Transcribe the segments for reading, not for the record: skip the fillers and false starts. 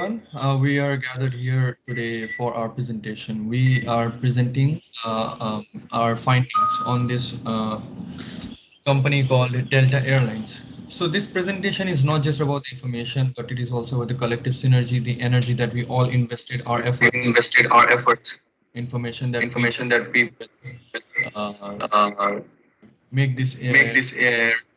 everyone. We are gathered here today for our presentation. We are presenting our findings on this company called Delta Airlines. So this presentation is not just about the information, but it is also about the collective synergy, the energy that we all invested our efforts, information that we uh, make this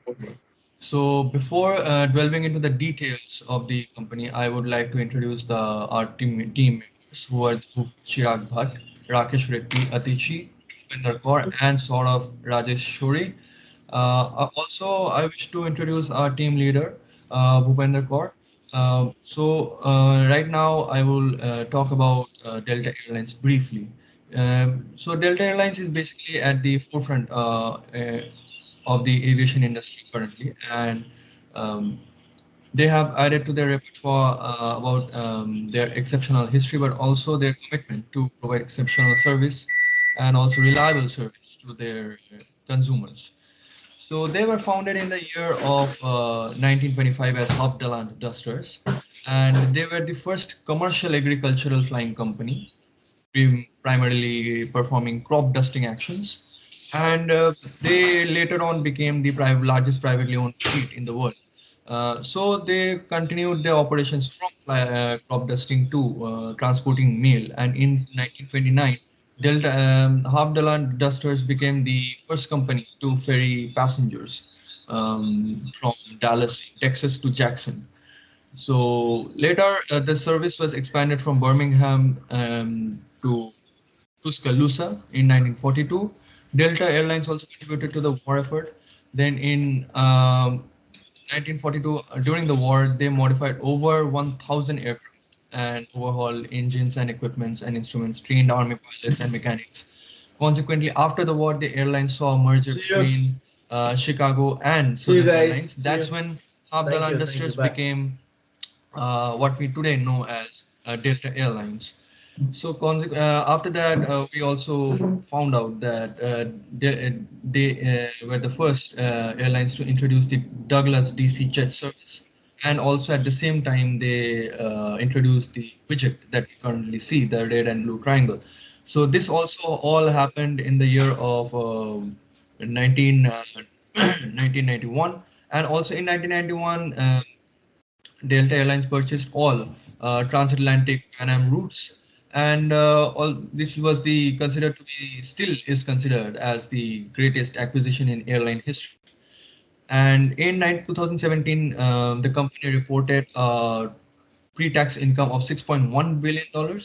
possible. So before delving into the details of the company, I would like to introduce our team members who are Dhruv Chirag Bhatt, Rakesh Reddy, Atichi, Bhupender Kaur, and Saurav Rajesh Shuri. Also, I wish to introduce our team leader, Bhupender Kaur. Right now, I will talk about Delta Airlines briefly. So Delta Airlines is basically at the forefront of the aviation industry currently, and um, they have added to their repertoire about their exceptional history, but also their commitment to provide exceptional service and also reliable service to their consumers. So they were founded in the year of 1925 as Hofdeland Dusters, and they were the first commercial agricultural flying company, primarily performing crop dusting actions. And they later on became the largest privately owned fleet in the world. So they continued their operations from crop dusting to transporting mail. And in 1929, Delta Havdaland Dusters became the first company to ferry passengers from Dallas, Texas to Jackson. So later, the service was expanded from Birmingham to Tuscaloosa in 1942. Delta Airlines also contributed to the war effort. Then in 1942, during the war, they modified over 1,000 aircraft and overhauled engines and equipments and instruments, trained army pilots and mechanics. Consequently, after the war, the airline saw a merger See you. between Chicago and See you Southern guys. Airlines. See That's you. when Thank Havdalah you. Thank you. Industries Bye. became what we today know as Delta Airlines. So after that, we also found out that they were the first airlines to introduce the Douglas DC jet service, and also at the same time they introduced the widget that we currently see, the red and blue triangle. So this also all happened in the year of 19, 1991, and also in 1991. Delta Airlines purchased all transatlantic Pan Am routes, and all this was the considered to be still is considered as the greatest acquisition in airline history. And in 2017, the company reported pre-tax income of $6.1 billion.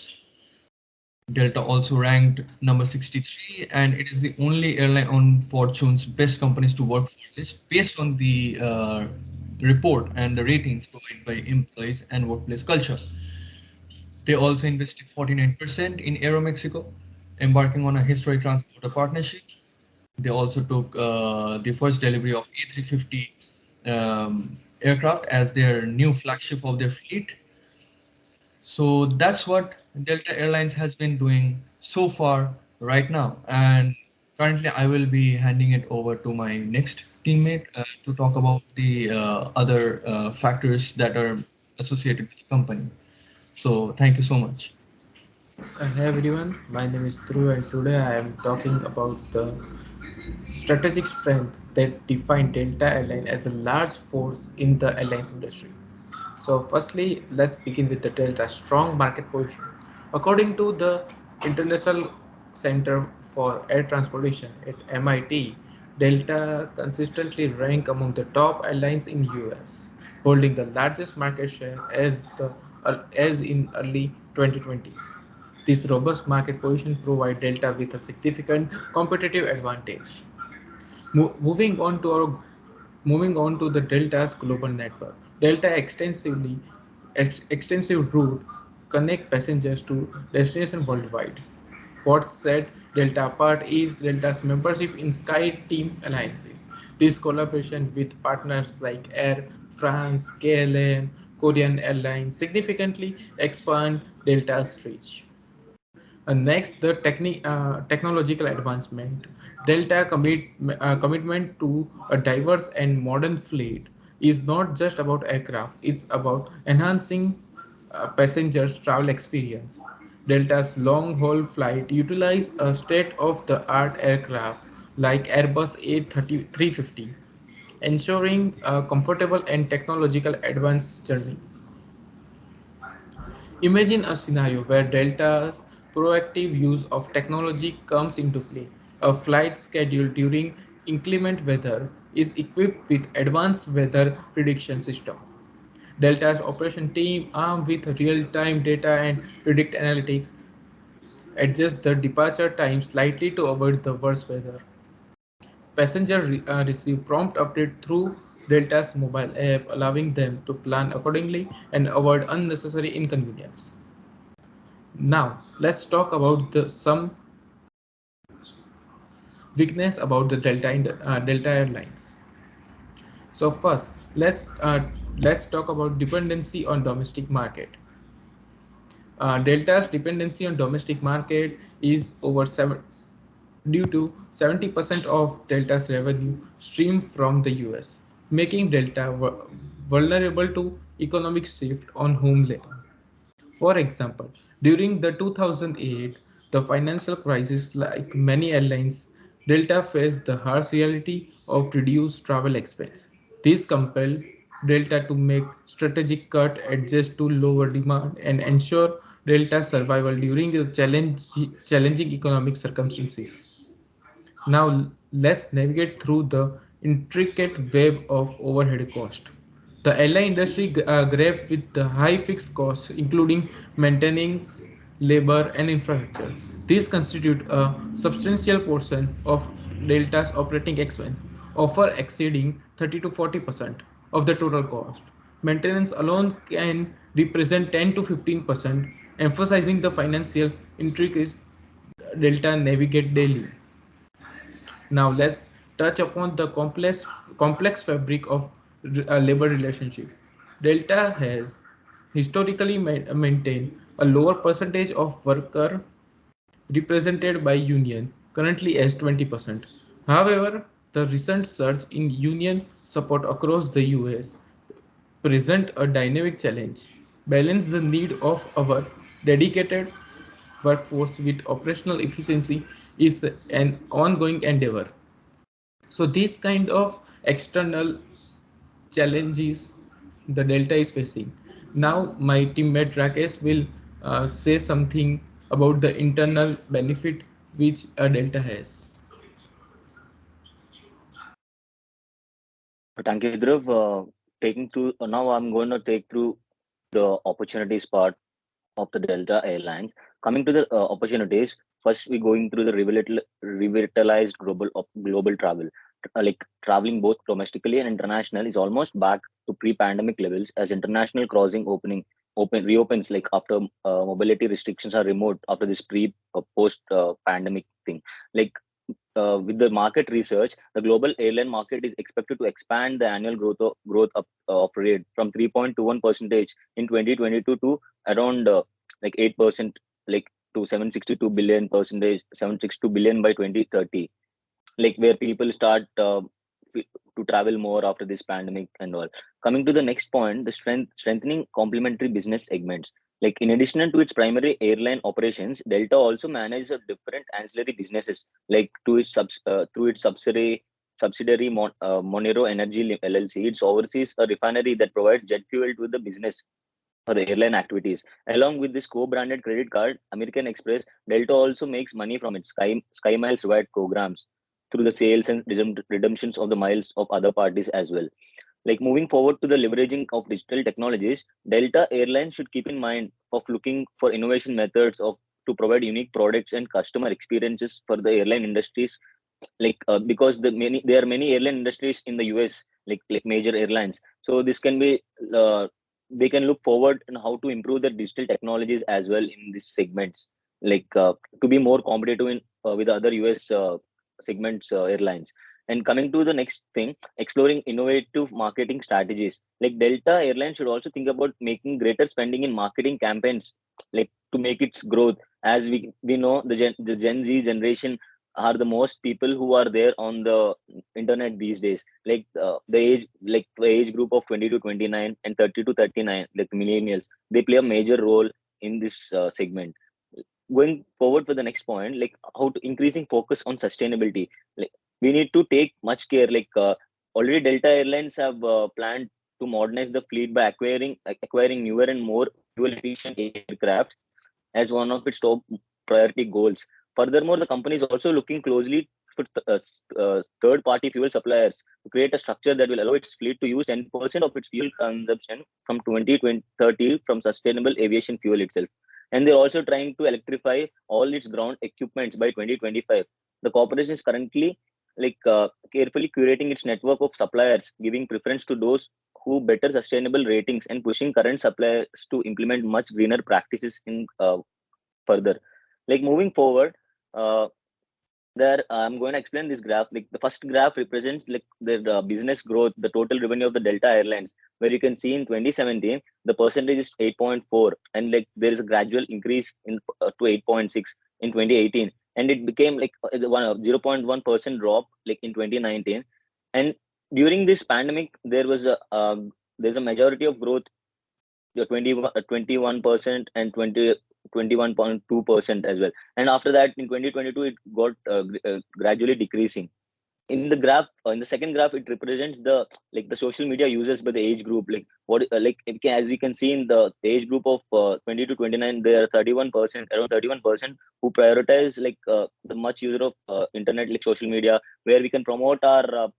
Delta also ranked number 63, and it is the only airline on Fortune's best companies to work for list based on the report and the ratings provided by employees and workplace culture. They also invested 49% in Aeromexico, embarking on a historic transporter partnership. They also took the first delivery of A350 aircraft as their new flagship of their fleet. So that's what Delta Airlines has been doing so far right now. And currently, I will be handing it over to my next teammate to talk about the other factors that are associated with the company. So thank you so much. Hey everyone, my name is Dhruv and today I am talking about the strategic strength that define Delta Airline as a large force in the airlines industry. So firstly, let's begin with the Delta strong market position. According to the International Center for Air Transportation at MIT, Delta consistently rank among the top airlines in US, holding the largest market share as in early 2020s. This robust market position provides Delta with a significant competitive advantage. Moving on to the Delta's global network. Delta extensive route connect passengers to destinations worldwide. What set Delta apart is Delta's membership in SkyTeam alliances. This collaboration with partners like Air France, KLM, Korean Airlines significantly expand Delta's reach. Next, the technological advancement. Commitment to a diverse and modern fleet is not just about aircraft, it's about enhancing passengers' travel experience. Delta's long-haul flight utilize a state-of-the-art aircraft like Airbus A350, ensuring a comfortable and technological advanced journey. Imagine a scenario where Delta's proactive use of technology comes into play. A flight scheduled during inclement weather is equipped with advanced weather prediction system. Delta's operation team, armed with real-time data and predict analytics, adjust the departure time slightly to avoid the worst weather. Passengers receive prompt update through Delta's mobile app, allowing them to plan accordingly and avoid unnecessary inconvenience. Now, let's talk about some weakness about the Delta Airlines. So first, let's talk about dependency on domestic market. Delta's dependency on domestic market is over 7 due to 70% of Delta's revenue stream from the US, making Delta vulnerable to economic shift on homeland. For example, during the 2008 the financial crisis, like many airlines, Delta faced the harsh reality of reduced travel expense. This compelled Delta to make strategic cut, adjust to lower demand, and ensure Delta's survival during the challenging economic circumstances. Now let's navigate through the intricate web of overhead cost. The airline industry grapples with the high fixed costs, including maintenance, labor, and infrastructure. These constitute a substantial portion of Delta's operating expense, often exceeding 30 to 40% of the total cost. Maintenance alone can represent 10 to 15%, emphasizing the financial intricacies Delta navigate daily. Now let's touch upon the complex fabric of labor relationship. Delta has historically maintained a lower percentage of worker represented by union, currently as 20%. However, the recent surge in union support across the US present a dynamic challenge. Balance the need of our dedicated workforce with operational efficiency is an ongoing endeavor. So these kind of external challenges the Delta is facing. Now my teammate Rakesh will say something about the internal benefit which a Delta has. Thank you, Dhruv. Taking through now, I'm going to take through the opportunities part of the Delta Airlines. Coming to the opportunities, first we're going through the revitalized global travel. Like traveling both domestically and international is almost back to pre-pandemic levels as international crossing open reopens like after mobility restrictions are removed after this pre post pandemic thing. Like with the market research, the global airline market is expected to expand the annual growth of rate from 3.21 percentage in 2022 to around like 8%, like to 762 billion percentage, 762 billion by 2030. Like where people start to travel more after this pandemic and all. Coming to the next point, the strengthening complementary business segments. Like in addition to its primary airline operations, Delta also manages a different ancillary businesses, like to its through its subsidiary Monero Energy LLC. It's oversees a refinery that provides jet fuel to the business for the airline activities. Along with this co-branded credit card, American Express, Delta also makes money from its Sky Miles reward programs through the sales and redemptions of the miles of other parties as well. Like moving forward to the leveraging of digital technologies, Delta Airlines should keep in mind of looking for innovation methods of to provide unique products and customer experiences for the airline industries. Like because there are many airline industries in the US, like major airlines. So this can be they can look forward on how to improve the digital technologies as well in these segments, like to be more competitive in with other US segments airlines. And coming to the next thing, exploring innovative marketing strategies. Like Delta Airlines should also think about making greater spending in marketing campaigns, like to make its growth. As we know, the Gen Z generation are the most people who are there on the internet these days. Like the age group of 20 to 29 and 30 to 39, like millennials, they play a major role in this segment. Going forward for the next point, like how to increasing focus on sustainability. Like we need to take much care. Already Delta Airlines have planned to modernize the fleet by acquiring newer and more fuel efficient aircraft as one of its top priority goals. Furthermore, the company is also looking closely for third party fuel suppliers to create a structure that will allow its fleet to use 10% of its fuel consumption from 2030 from sustainable aviation fuel itself. And they're also trying to electrify all its ground equipments by 2025. The corporation is currently carefully curating its network of suppliers, giving preference to those who better sustainable ratings and pushing current suppliers to implement much greener practices in further. Like moving forward, uh, there I'm going to explain this graph. Like the first graph represents like the business growth, the total revenue of the Delta Airlines, where you can see in 2017 the percentage is 8.4, and like there is a gradual increase in to 8.6 in 2018, and it became like 0.1% drop like in 2019. And during this pandemic, there's a majority of growth, 21% and 21.2% as well. And after that, in 2022, it got gradually decreasing. In the graph, in the second graph, it represents the social media users by the age group. Like what as we can see in the age group of 20 to 29, there are 31%, around 31% who prioritize the much user of internet, like social media, where we can promote our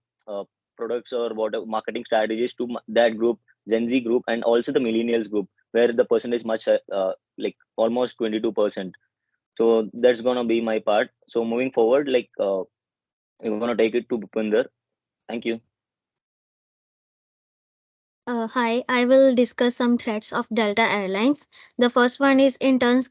products or whatever marketing strategies to that group, Gen Z group, and also the millennials group, where the percentage is much like almost 22%. So that's gonna be my part. So moving forward, I'm gonna take it to Bhupinder. Thank you. Hi, I will discuss some threats of Delta Airlines. The first one is intense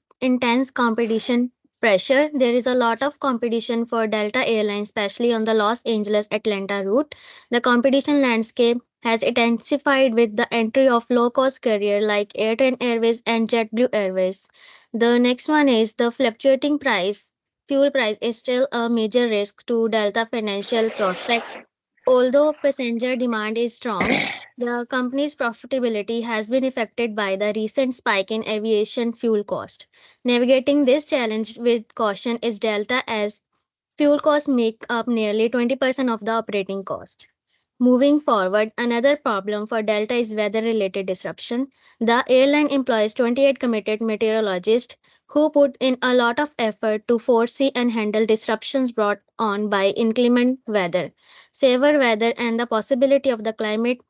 competition pressure. There is a lot of competition for Delta Airlines, especially on the Los Angeles Atlanta route. The competition landscape has intensified with the entry of low cost carrier like Airtrain Airways and JetBlue Airways. The next one is the fluctuating price. Fuel price is still a major risk to Delta financial prospects. Although passenger demand is strong, the company's profitability has been affected by the recent spike in aviation fuel cost. Navigating this challenge with caution is Delta, as fuel costs make up nearly 20% of the operating cost. Moving forward, another problem for Delta is weather related disruption. The airline employs 28 committed meteorologists who put in a lot of effort to foresee and handle disruptions brought on by inclement weather. Severe weather and the possibility of the climate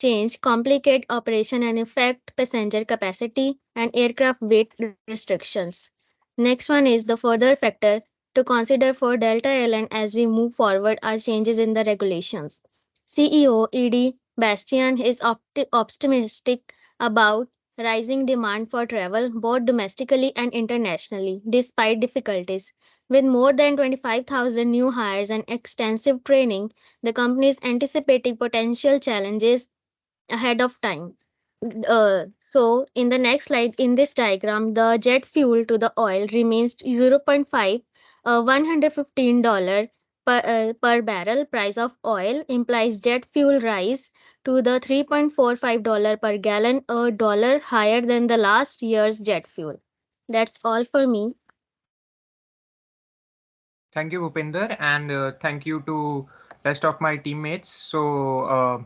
change complicate operation and affect passenger capacity and aircraft weight restrictions. Next one is the further factor to consider for Delta Airline as we move forward are changes in the regulations. CEO ED Bastian is optimistic about rising demand for travel both domestically and internationally despite difficulties. With more than 25,000 new hires and extensive training, the company is anticipating potential challenges ahead of time. So in the next slide, in this diagram, the jet fuel to the oil remains zero point 0.5, $115 per barrel price of oil implies jet fuel rise to the $3.45 per gallon, a dollar higher than the last year's jet fuel. That's all for me. Thank you, Bhupinder, and thank you to rest of my teammates. So,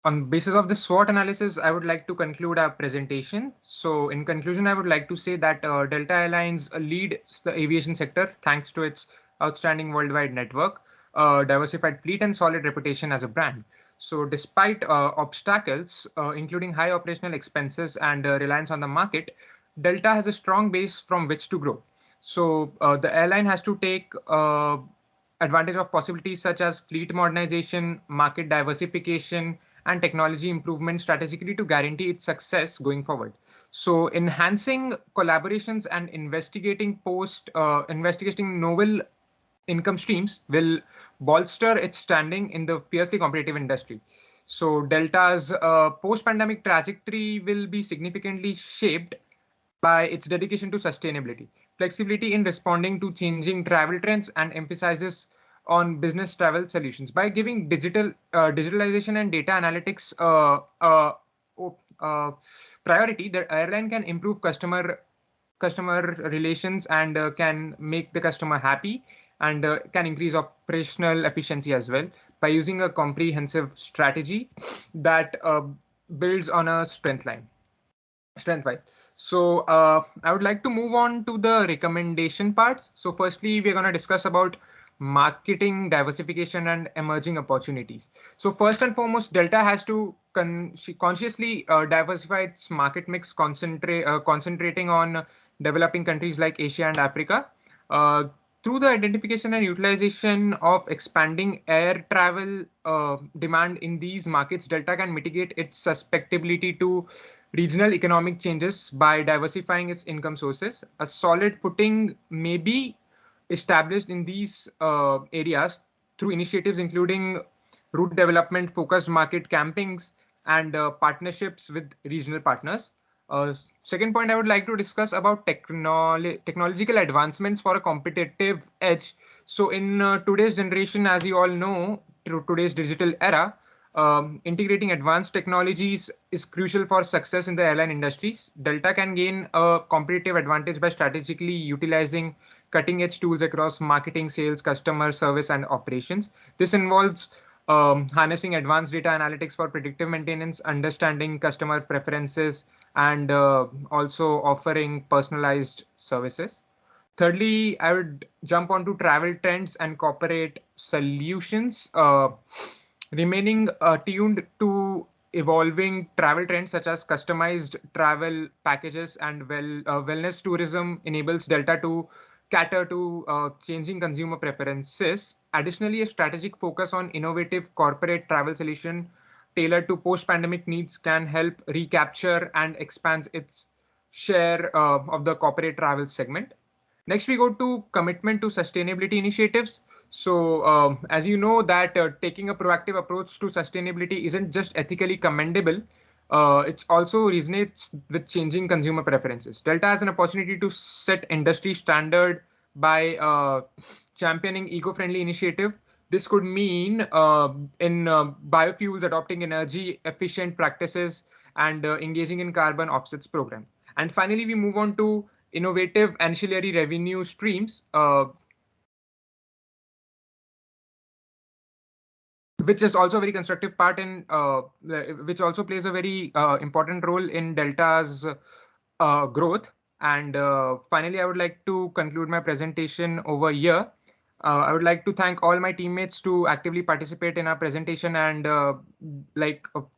on basis of this SWOT analysis, I would like to conclude our presentation. So, in conclusion, I would like to say that Delta Airlines leads the aviation sector thanks to its outstanding worldwide network, diversified fleet, and solid reputation as a brand. So, despite obstacles, including high operational expenses and reliance on the market, Delta has a strong base from which to grow. So the airline has to take advantage of possibilities such as fleet modernization, market diversification, and technology improvement strategically to guarantee its success going forward. So enhancing collaborations and investigating novel income streams will bolster its standing in the fiercely competitive industry. So Delta's post-pandemic trajectory will be significantly shaped by its dedication to sustainability. flexibility in responding to changing travel trends, and emphasizes on business travel solutions. By giving digitalization and data analytics priority, the airline can improve customer relations and can make the customer happy, and can increase operational efficiency as well by using a comprehensive strategy that builds on a strength wise. So I would like to move on to the recommendation parts. So firstly, we're going to discuss about marketing diversification and emerging opportunities. So first and foremost, Delta has to consciously diversify its market mix, concentrating on developing countries like Asia and Africa. Through the identification and utilization of expanding air travel demand in these markets, Delta can mitigate its susceptibility to regional economic changes by diversifying its income sources. A solid footing may be established in these areas through initiatives including route development, focused market campings, and partnerships with regional partners. Second point I would like to discuss about technological advancements for a competitive edge. So in today's generation, as you all know, today's digital era, integrating advanced technologies is crucial for success in the airline industries. Delta can gain a competitive advantage by strategically utilizing cutting-edge tools across marketing, sales, customer service, and operations. This involves harnessing advanced data analytics for predictive maintenance, understanding customer preferences, and also offering personalized services. Thirdly, I would jump onto travel trends and corporate solutions. Remaining tuned to evolving travel trends such as customized travel packages and wellness tourism enables Delta to cater to changing consumer preferences. Additionally, a strategic focus on innovative corporate travel solution tailored to post-pandemic needs can help recapture and expand its share of the corporate travel segment. Next, we go to commitment to sustainability initiatives. So, as you know, that taking a proactive approach to sustainability isn't just ethically commendable. It also resonates with changing consumer preferences. Delta has an opportunity to set industry standard by championing eco-friendly initiative. This could mean in biofuels, adopting energy efficient practices, and engaging in carbon offsets program. And finally, we move on to innovative ancillary revenue streams, which is also a very constructive part in, which also plays a very important role in Delta's growth. And finally, I would like to conclude my presentation over here. I would like to thank all my teammates to actively participate in our presentation, and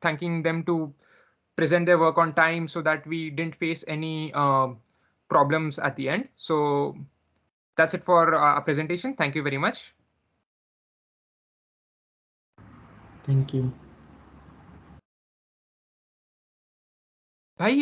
thanking them to present their work on time so that we didn't face any problems at the end. So that's it for our presentation. Thank you very much. Thank you.